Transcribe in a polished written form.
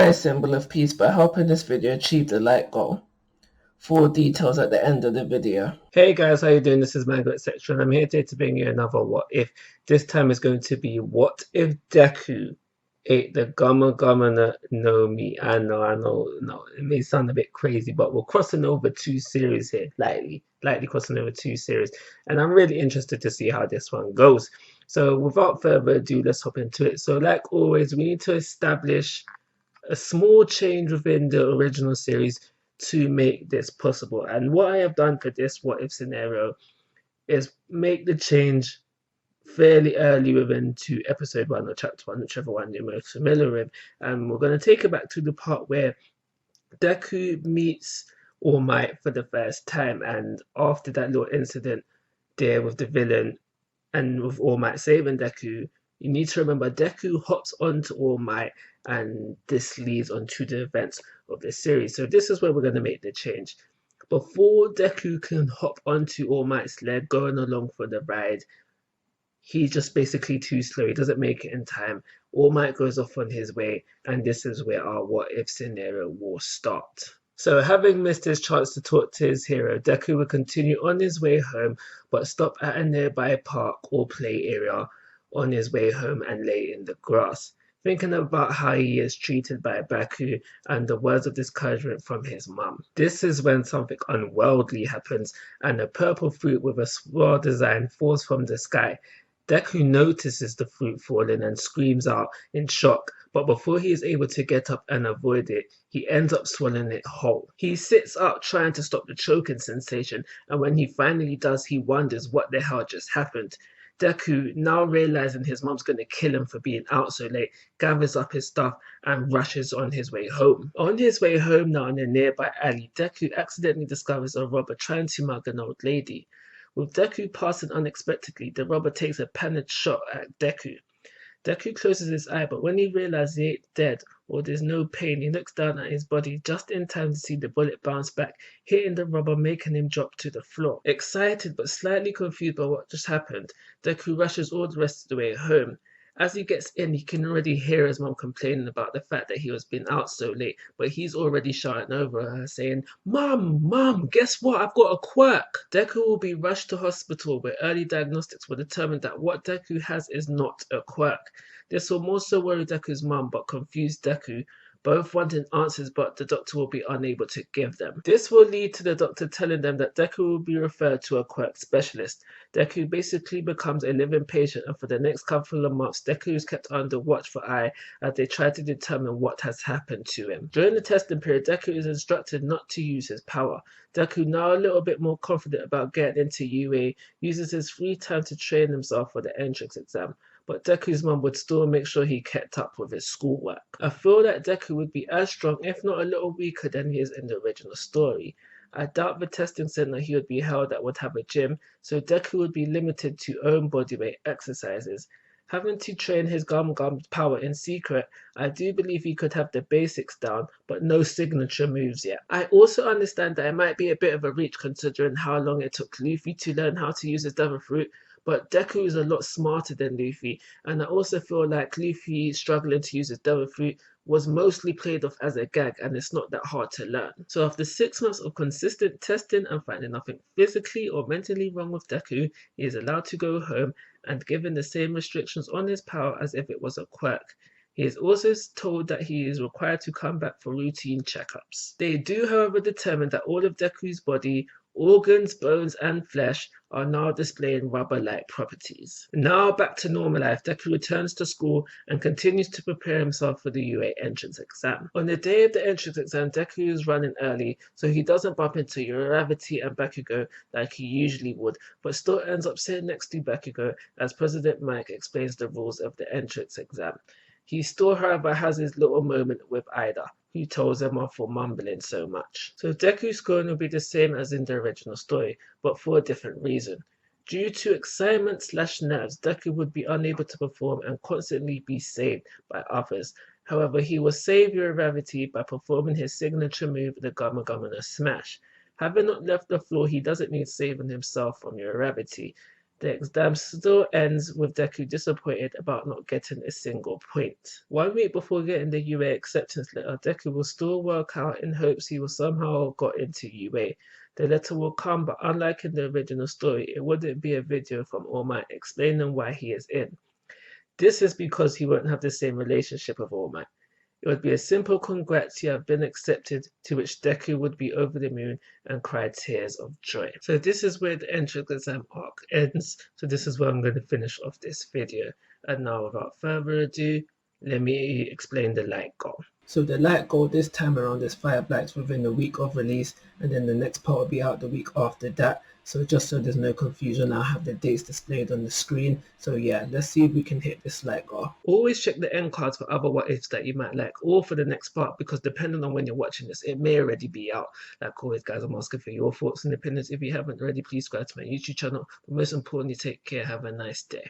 nice symbol of peace by helping this video achieve the like goal. Full details at the end of the video. Hey guys, how you doing? This is Mango etc. and I'm here today to bring you another what if. This time is going to be what if Deku ate the no Mi. I know, no, it may sound a bit crazy, but we're crossing over two series here, lightly crossing over two series, and I'm really interested to see how this one goes. So without further ado, let's hop into it. So like always, we need to establish a small change within the original series to make this possible. And what I have done for this what if scenario is make the change fairly early within to episode 1 or chapter 1, whichever one you're most familiar with. And we're going to take it back to the part where Deku meets All Might for the first time, and after that little incident there with the villain and with All Might saving Deku, you need to remember Deku hops onto All Might, and this leads onto the events of the series. So this is where we're going to make the change. Before Deku can hop onto All Might's leg, going along for the ride, he's just basically too slow. He doesn't make it in time. All Might goes off on his way, and this is where our what if scenario will start. So having missed his chance to talk to his hero, Deku will continue on his way home, but stop at a nearby park or play area on his way home and lay in the grass, thinking about how he is treated by Baku and the words of discouragement from his mum. This is when something unworldly happens and a purple fruit with a swirl design falls from the sky. Deku notices the fruit falling and screams out in shock, but before he is able to get up and avoid it, he ends up swallowing it whole. He sits up trying to stop the choking sensation, and when he finally does, he wonders what the hell just happened. Deku, now realizing his mom's going to kill him for being out so late, gathers up his stuff and rushes on his way home. On his way home now in a nearby alley, Deku accidentally discovers a robber trying to mug an old lady. With Deku passing unexpectedly, the robber takes a panicked shot at Deku. Deku closes his eye, but when he realizes he ain't dead or there's no pain, he looks down at his body just in time to see the bullet bounce back, hitting the robber, making him drop to the floor. Excited but slightly confused by what just happened, Deku rushes all the rest of the way home. As he gets in, he can already hear his mom complaining about the fact that he was being out so late, but he's already shouting over her, saying, Mom, guess what? I've got a quirk. Deku will be rushed to hospital where early diagnostics will determine that what Deku has is not a quirk. This will more so worry Deku's mom, but confuse Deku, both wanting answers, but the doctor will be unable to give them. This will lead to the doctor telling them that Deku will be referred to a quirk specialist. Deku basically becomes a living patient, and for the next couple of months, Deku is kept under watchful eye as they try to determine what has happened to him. During the testing period, Deku is instructed not to use his power. Deku, now a little bit more confident about getting into UA, uses his free time to train himself for the entrance exam, but Deku's mum would still make sure he kept up with his schoolwork. I feel that Deku would be as strong, if not a little weaker, than he is in the original story. I doubt the testing center he would be held at would have a gym, so Deku would be limited to own bodyweight exercises. Having to train his Gum power in secret, I do believe he could have the basics down, but no signature moves yet. I also understand that it might be a bit of a reach considering how long it took Luffy to learn how to use his Devil Fruit, but Deku is a lot smarter than Luffy, and I also feel like Luffy struggling to use his Devil Fruit was mostly played off as a gag, and it's not that hard to learn. So after 6 months of consistent testing and finding nothing physically or mentally wrong with Deku, he is allowed to go home and given the same restrictions on his power as if it was a quirk. He is also told that he is required to come back for routine checkups. They do, however, determine that all of Deku's body, organs, bones, and flesh are now displaying rubber-like properties. Now back to normal life, Deku returns to school and continues to prepare himself for the UA entrance exam. On the day of the entrance exam, Deku is running early, so he doesn't bump into Uravity and Bakugo like he usually would, but still ends up sitting next to Bakugo as President Mike explains the rules of the entrance exam. He still, however, has his little moment with Ida, who tells him off for mumbling so much. So Deku's scoring will be the same as in the original story, but for a different reason. Due to excitement/nerves, Deku would be unable to perform and constantly be saved by others. However, he will save Uravity by performing his signature move, the Gama Smash. Having not left the floor, he doesn't need saving himself from Uravity. The exam still ends with Deku disappointed about not getting a single point. 1 week before getting the UA acceptance letter, Deku will still work out in hopes he will somehow got into UA. The letter will come, but unlike in the original story, it wouldn't be a video from All Might explaining why he is in. This is because he won't have the same relationship with All Might. It would be a simple congrats, you have been accepted, to which Deku would be over the moon and cry tears of joy. So this is where the entrance exam arc ends. So this is where I'm going to finish off this video. And now without further ado, let me explain the light goal. So the light goal this time around is 5 likes within a week of release, and then the next part will be out the week after that. So just so there's no confusion, I'll have the dates displayed on the screen. So yeah, let's see if we can hit this light goal. Always check the end cards for other what ifs that you might like, or for the next part, because depending on when you're watching this, it may already be out. Like always, guys, I'm asking for your thoughts and opinions. If you haven't already, please subscribe to my YouTube channel. But most importantly, take care. Have a nice day.